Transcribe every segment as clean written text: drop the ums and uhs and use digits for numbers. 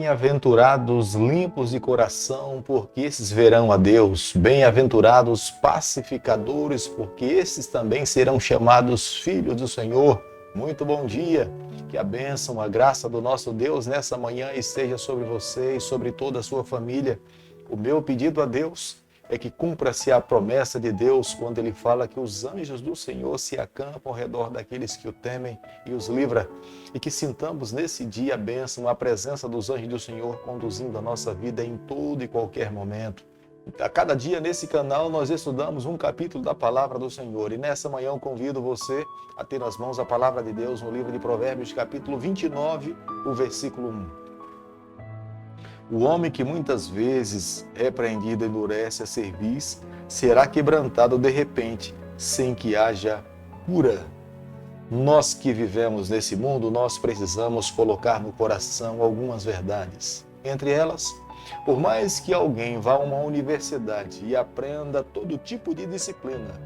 Bem-aventurados limpos de coração, porque esses verão a Deus. Bem-aventurados pacificadores, porque esses também serão chamados filhos do Senhor. Muito bom dia, que a bênção, a graça do nosso Deus nessa manhã esteja sobre você e sobre toda a sua família. O meu pedido a Deus é que cumpra-se a promessa de Deus quando Ele fala que os anjos do Senhor se acampam ao redor daqueles que o temem e os livra. E que sintamos nesse dia a bênção, a presença dos anjos do Senhor conduzindo a nossa vida em todo e qualquer momento. A cada dia nesse canal nós estudamos um capítulo da Palavra do Senhor. E nessa manhã eu convido você a ter nas mãos a Palavra de Deus no livro de Provérbios, capítulo 29, o versículo 1. O homem que muitas vezes repreendido endurece a cerviz, será quebrantado de repente, sem que haja cura. Nós que vivemos nesse mundo, nós precisamos colocar no coração algumas verdades. Entre elas, por mais que alguém vá a uma universidade e aprenda todo tipo de disciplina,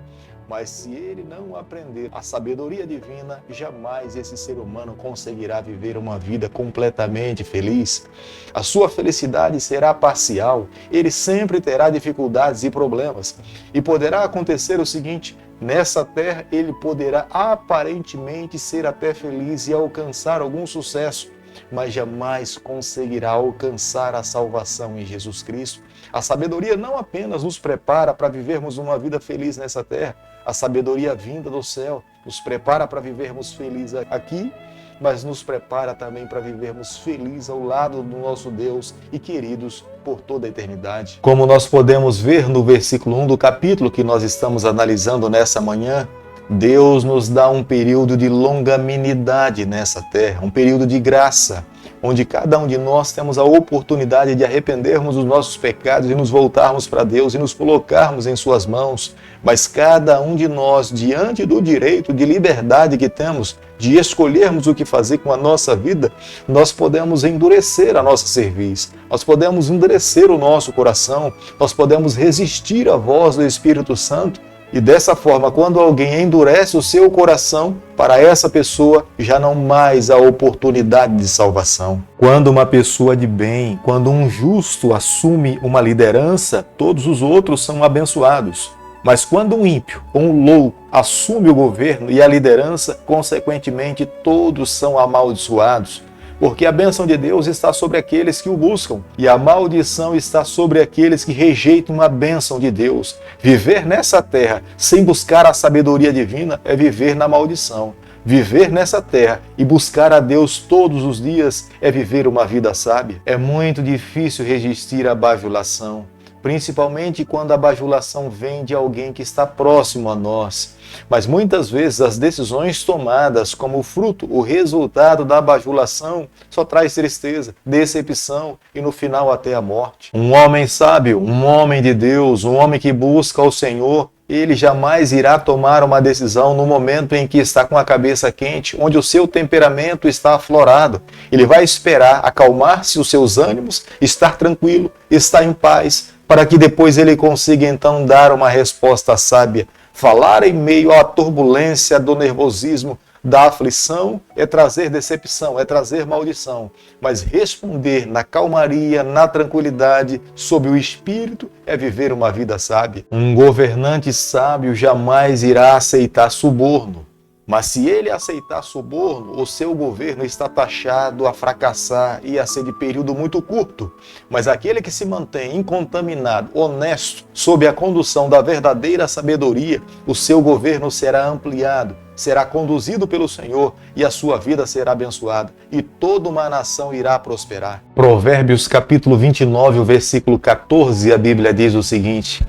mas se ele não aprender a sabedoria divina, jamais esse ser humano conseguirá viver uma vida completamente feliz. A sua felicidade será parcial, ele sempre terá dificuldades e problemas. E poderá acontecer o seguinte: nessa terra ele poderá aparentemente ser até feliz e alcançar algum sucesso, mas jamais conseguirá alcançar a salvação em Jesus Cristo. A sabedoria não apenas nos prepara para vivermos uma vida feliz nessa terra, a sabedoria vinda do céu nos prepara para vivermos felizes aqui, mas nos prepara também para vivermos felizes ao lado do nosso Deus e queridos por toda a eternidade. Como nós podemos ver no versículo 1 do capítulo que nós estamos analisando nessa manhã, Deus nos dá um período de longanimidade nessa terra, um período de graça, onde cada um de nós temos a oportunidade de arrependermos dos nossos pecados e nos voltarmos para Deus e nos colocarmos em suas mãos. Mas cada um de nós, diante do direito de liberdade que temos de escolhermos o que fazer com a nossa vida, nós podemos endurecer a nossa cerviz, nós podemos endurecer o nosso coração, nós podemos resistir à voz do Espírito Santo. E dessa forma, quando alguém endurece o seu coração, para essa pessoa já não mais há oportunidade de salvação. Quando uma pessoa de bem, quando um justo assume uma liderança, todos os outros são abençoados. Mas quando um ímpio ou um louco assume o governo e a liderança, consequentemente todos são amaldiçoados. Porque a bênção de Deus está sobre aqueles que o buscam e a maldição está sobre aqueles que rejeitam a bênção de Deus. Viver nessa terra sem buscar a sabedoria divina é viver na maldição. Viver nessa terra e buscar a Deus todos os dias é viver uma vida sábia. É muito difícil resistir à bajulação, principalmente quando a bajulação vem de alguém que está próximo a nós. Mas muitas vezes as decisões tomadas como fruto, o resultado da bajulação, só traz tristeza, decepção e no final até a morte. Um homem sábio, um homem de Deus, um homem que busca o Senhor, ele jamais irá tomar uma decisão no momento em que está com a cabeça quente, onde o seu temperamento está aflorado. Ele vai esperar acalmar-se os seus ânimos, estar tranquilo, estar em paz, para que depois ele consiga então dar uma resposta sábia. Falar em meio à turbulência do nervosismo, da aflição, é trazer decepção, é trazer maldição. Mas responder na calmaria, na tranquilidade, sob o Espírito, é viver uma vida sábia. Um governante sábio jamais irá aceitar suborno. Mas se ele aceitar suborno, o seu governo está taxado a fracassar e a ser de período muito curto. Mas aquele que se mantém incontaminado, honesto, sob a condução da verdadeira sabedoria, o seu governo será ampliado, será conduzido pelo Senhor e a sua vida será abençoada e toda uma nação irá prosperar. Provérbios capítulo 29, o versículo 14, a Bíblia diz o seguinte: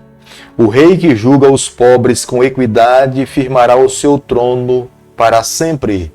o rei que julga os pobres com equidade firmará o seu trono para sempre.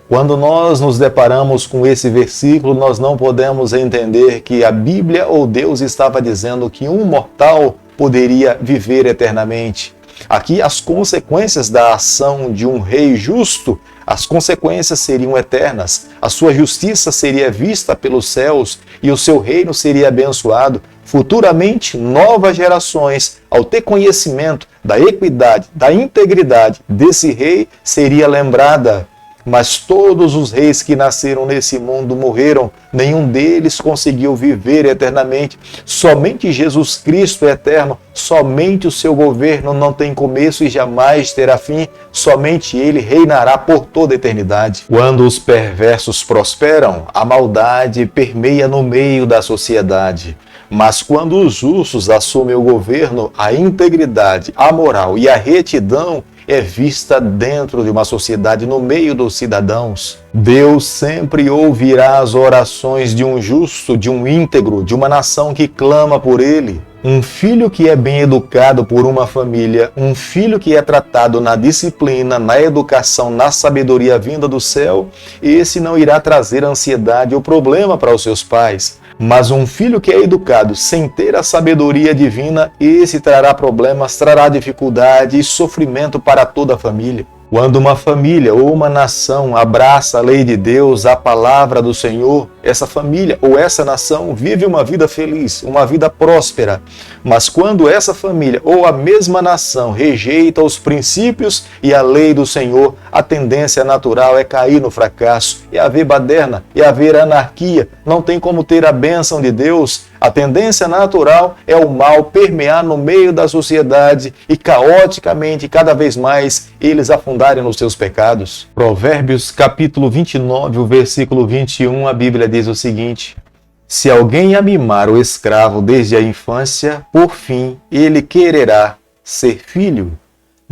Quando nós nos deparamos com esse versículo, nós não podemos entender que a Bíblia ou Deus estava dizendo que um mortal poderia viver eternamente. Aqui as consequências da ação de um rei justo, as consequências seriam eternas. A sua justiça seria vista pelos céus e o seu reino seria abençoado. Futuramente, novas gerações, ao ter conhecimento da equidade, da integridade desse rei, seria lembrada. Mas todos os reis que nasceram nesse mundo morreram, nenhum deles conseguiu viver eternamente. Somente Jesus Cristo é eterno, somente o seu governo não tem começo e jamais terá fim, somente ele reinará por toda a eternidade. Quando os perversos prosperam, a maldade permeia no meio da sociedade. Mas quando os justos assumem o governo, a integridade, a moral e a retidão é vista dentro de uma sociedade, no meio dos cidadãos. Deus sempre ouvirá as orações de um justo, de um íntegro, de uma nação que clama por ele. Um filho que é bem educado por uma família, um filho que é tratado na disciplina, na educação, na sabedoria vinda do céu, esse não irá trazer ansiedade ou problema para os seus pais. Mas um filho que é educado sem ter a sabedoria divina, esse trará problemas, trará dificuldade e sofrimento para toda a família. Quando uma família ou uma nação abraça a lei de Deus, a palavra do Senhor, essa família ou essa nação vive uma vida feliz, uma vida próspera. Mas quando essa família ou a mesma nação rejeita os princípios e a lei do Senhor, a tendência natural é cair no fracasso, é haver baderna, é haver anarquia, não tem como ter a bênção de Deus. A tendência natural é o mal permear no meio da sociedade e caoticamente, cada vez mais, eles afundarem nos seus pecados. Provérbios capítulo 29, o versículo 21, a Bíblia diz o seguinte: se alguém amimar o escravo desde a infância, por fim ele quererá ser filho.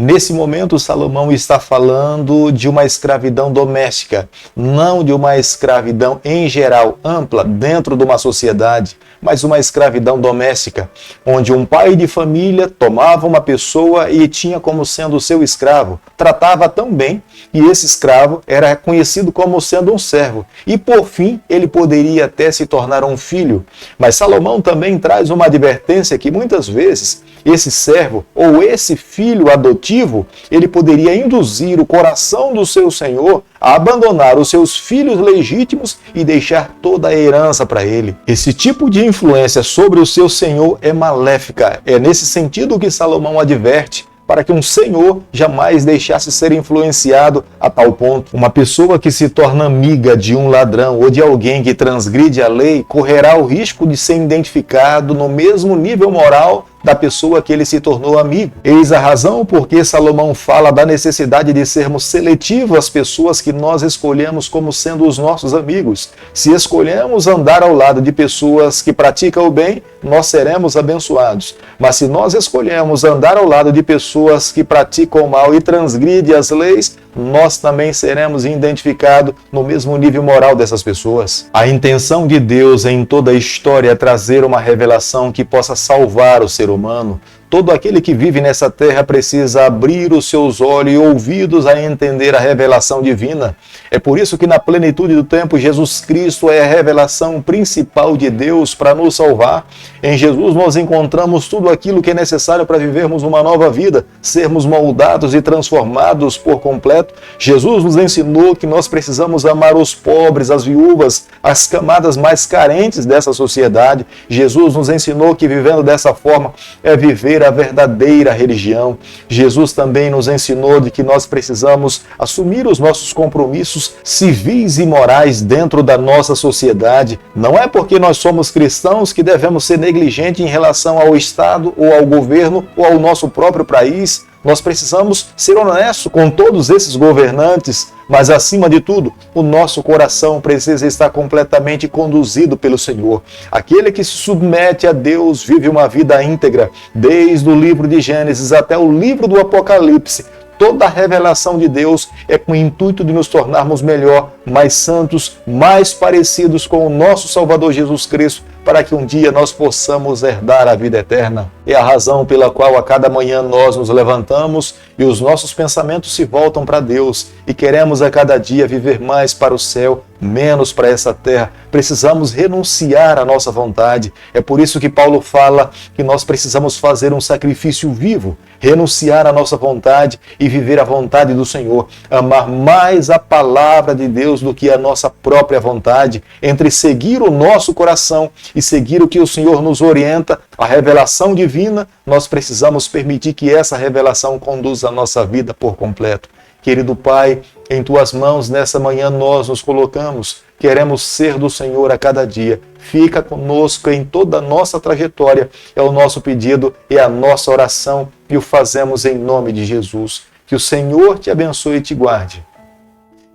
Nesse momento, Salomão está falando de uma escravidão doméstica, não de uma escravidão em geral, ampla, dentro de uma sociedade, mas uma escravidão doméstica, onde um pai de família tomava uma pessoa e tinha como sendo seu escravo, tratava tão bem, e esse escravo era conhecido como sendo um servo, e por fim ele poderia até se tornar um filho. Mas Salomão também traz uma advertência que muitas vezes esse servo ou esse filho adotivo, ele poderia induzir o coração do seu senhor a abandonar os seus filhos legítimos e deixar toda a herança para ele. Esse tipo de influência sobre o seu senhor é maléfica. É nesse sentido que Salomão adverte, para que um senhor jamais deixasse ser influenciado a tal ponto. Uma pessoa que se torna amiga de um ladrão ou de alguém que transgride a lei correrá o risco de ser identificado no mesmo nível moral da pessoa que ele se tornou amigo. Eis a razão porque Salomão fala da necessidade de sermos seletivos às pessoas que nós escolhemos como sendo os nossos amigos. Se escolhemos andar ao lado de pessoas que praticam o bem, nós seremos abençoados. Mas se nós escolhemos andar ao lado de pessoas que praticam o mal e transgridem as leis, nós também seremos identificados no mesmo nível moral dessas pessoas. A intenção de Deus em toda a história é trazer uma revelação que possa salvar o ser humano. Todo aquele que vive nessa terra precisa abrir os seus olhos e ouvidos a entender a revelação divina. É por isso que na plenitude do tempo, Jesus Cristo é a revelação principal de Deus para nos salvar. Em Jesus nós encontramos tudo aquilo que é necessário para vivermos uma nova vida, sermos moldados e transformados por completo. Jesus nos ensinou que nós precisamos amar os pobres, as viúvas, as camadas mais carentes dessa sociedade. Jesus nos ensinou que vivendo dessa forma é viver a verdadeira religião. Jesus também nos ensinou de que nós precisamos assumir os nossos compromissos civis e morais dentro da nossa sociedade. Não é porque nós somos cristãos que devemos ser negligentes em relação ao Estado ou ao governo ou ao nosso próprio país. Nós precisamos ser honestos com todos esses governantes, mas acima de tudo, o nosso coração precisa estar completamente conduzido pelo Senhor. Aquele que se submete a Deus vive uma vida íntegra, desde o livro de Gênesis até o livro do Apocalipse. Toda a revelação de Deus é com o intuito de nos tornarmos melhor, mais santos, mais parecidos com o nosso Salvador Jesus Cristo, para que um dia nós possamos herdar a vida eterna. É a razão pela qual a cada manhã nós nos levantamos e os nossos pensamentos se voltam para Deus e queremos a cada dia viver mais para o céu, menos para essa terra. Precisamos renunciar à nossa vontade. É por isso que Paulo fala que nós precisamos fazer um sacrifício vivo, renunciar à nossa vontade e viver a vontade do Senhor. Amar mais a palavra de Deus do que a nossa própria vontade, entre seguir o nosso coração e seguir o que o Senhor nos orienta, a revelação divina, nós precisamos permitir que essa revelação conduza a nossa vida por completo. Querido Pai, em Tuas mãos nessa manhã nós nos colocamos. Queremos ser do Senhor a cada dia. Fica conosco em toda a nossa trajetória. É o nosso pedido, é a nossa oração e o fazemos em nome de Jesus. Que o Senhor te abençoe e te guarde.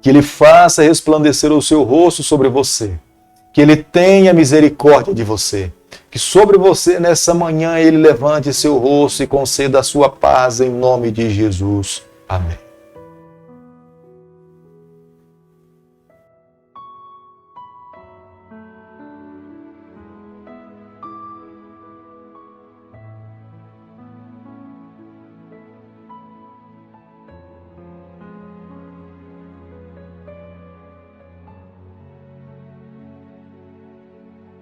Que Ele faça resplandecer o seu rosto sobre você. Que Ele tenha misericórdia de você. Que sobre você nessa manhã Ele levante seu rosto e conceda a sua paz em nome de Jesus. Amém.